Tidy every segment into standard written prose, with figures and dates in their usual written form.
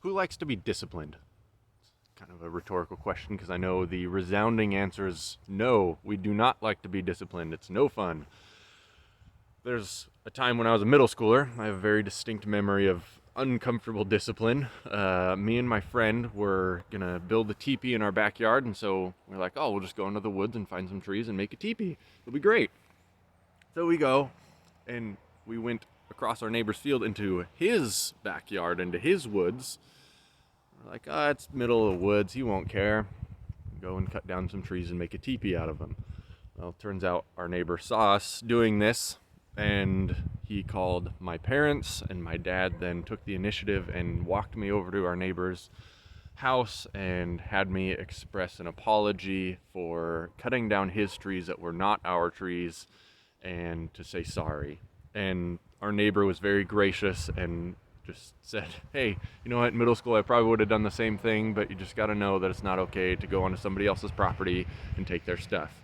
Who likes to be disciplined? Kind of a rhetorical question because I know the resounding answer is no, we do not like to be disciplined. It's no fun. There's a time when I was a middle schooler. I have a very distinct memory of uncomfortable discipline. Me and my friend were gonna build a teepee in our backyard, and so we're like, oh, we'll just go into the woods and find some trees and make a teepee. It'll be great. So we go, and we went across our neighbor's field into his backyard, into his woods. We're like, it's middle of the woods, he won't care. Go and cut down some trees and make a teepee out of them. Well, it turns out our neighbor saw us doing this, and he called my parents, and my dad then took the initiative and walked me over to our neighbor's house and had me express an apology for cutting down his trees that were not our trees and to say sorry. And our neighbor was very gracious and just said, hey, you know what, in middle school I probably would have done the same thing, but you just got to know that it's not okay to go onto somebody else's property and take their stuff.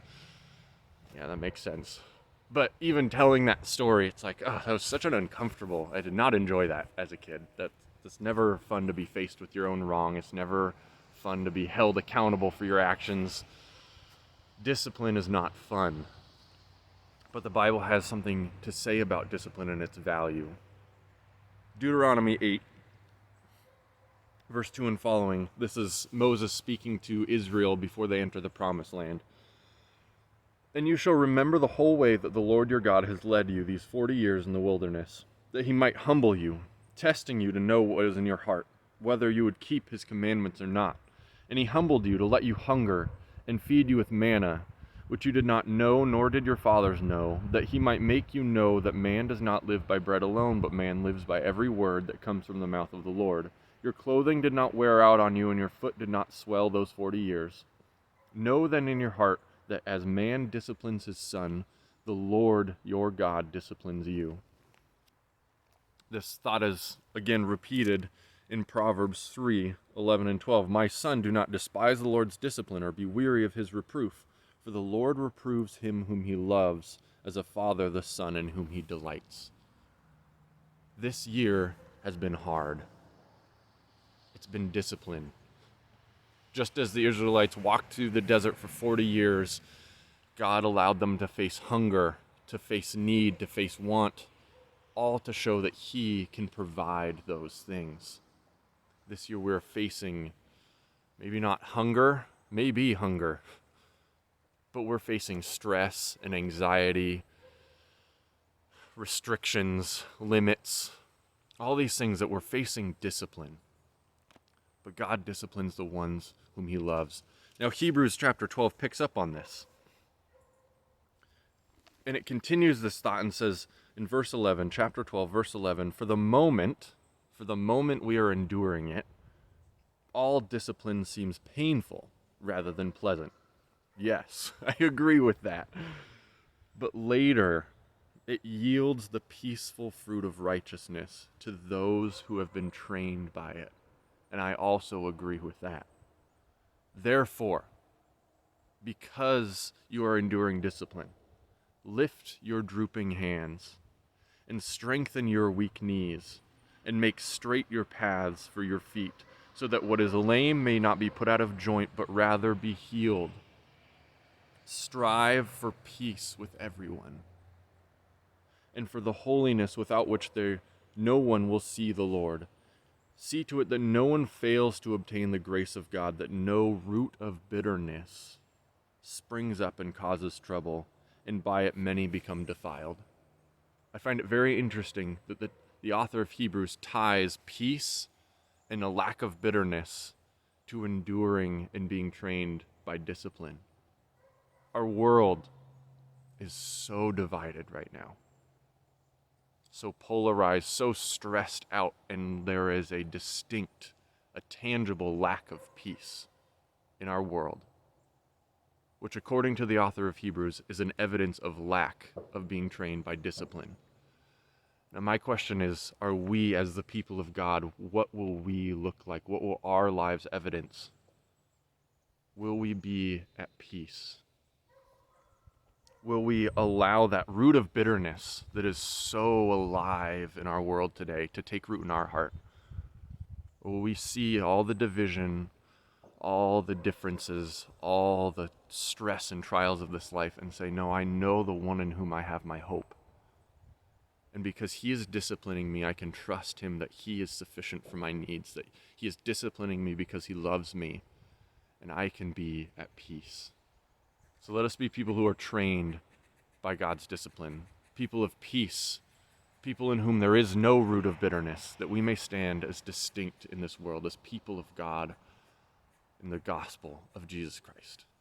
Yeah, that makes sense. But even telling that story, it's like, that was such an uncomfortable. I did not enjoy that as a kid. It's never fun to be faced with your own wrong. It's never fun to be held accountable for your actions. Discipline is not fun. But the Bible has something to say about discipline and its value. Deuteronomy 8, verse 2 and following. This is Moses speaking to Israel before they enter the promised land. And you shall remember the whole way that the Lord your God has led you these 40 years in the wilderness, that he might humble you, testing you to know what is in your heart, whether you would keep his commandments or not. And he humbled you to let you hunger and feed you with manna, which you did not know, nor did your fathers know, that he might make you know that man does not live by bread alone, but man lives by every word that comes from the mouth of the Lord. Your clothing did not wear out on you, and your foot did not swell those 40 years. Know then in your heart that as man disciplines his son, the Lord your God disciplines you. This thought is again repeated in Proverbs 3:11 and 12. My son, do not despise the Lord's discipline or be weary of his reproof. For the Lord reproves him whom he loves, as a father the son in whom he delights. This year has been hard. It's been discipline. Just as the Israelites walked through the desert for 40 years, God allowed them to face hunger, to face need, to face want, all to show that he can provide those things. This year we're facing maybe not hunger, maybe hunger, but we're facing stress and anxiety, restrictions, limits, all these things that we're facing discipline. But God disciplines the ones whom he loves. Now Hebrews chapter 12 picks up on this. And it continues this thought and says in verse 11, chapter 12, verse 11, for the moment we are enduring it, all discipline seems painful rather than pleasant. Yes, I agree with that. But later, it yields the peaceful fruit of righteousness to those who have been trained by it. And I also agree with that. Therefore, because you are enduring discipline, lift your drooping hands and strengthen your weak knees and make straight your paths for your feet, so that what is lame may not be put out of joint, but rather be healed. Strive for peace with everyone, and for the holiness without which no one will see the Lord. See to it that no one fails to obtain the grace of God, that no root of bitterness springs up and causes trouble, and by it many become defiled. I find it very interesting that the author of Hebrews ties peace and a lack of bitterness to enduring and being trained by discipline. Our world is so divided right now, so polarized, so stressed out, and there is a distinct, a tangible lack of peace in our world, which according to the author of Hebrews is an evidence of lack of being trained by discipline. Now my question is, are we as the people of God, what will we look like? What will our lives evidence? Will we be at peace? Will we allow that root of bitterness that is so alive in our world today to take root in our heart? Or will we see all the division, all the differences, all the stress and trials of this life and say, no, I know the one in whom I have my hope. And because he is disciplining me, I can trust him that he is sufficient for my needs, that he is disciplining me because he loves me, and I can be at peace. So let us be people who are trained by God's discipline, people of peace, people in whom there is no root of bitterness, that we may stand as distinct in this world, as people of God in the gospel of Jesus Christ.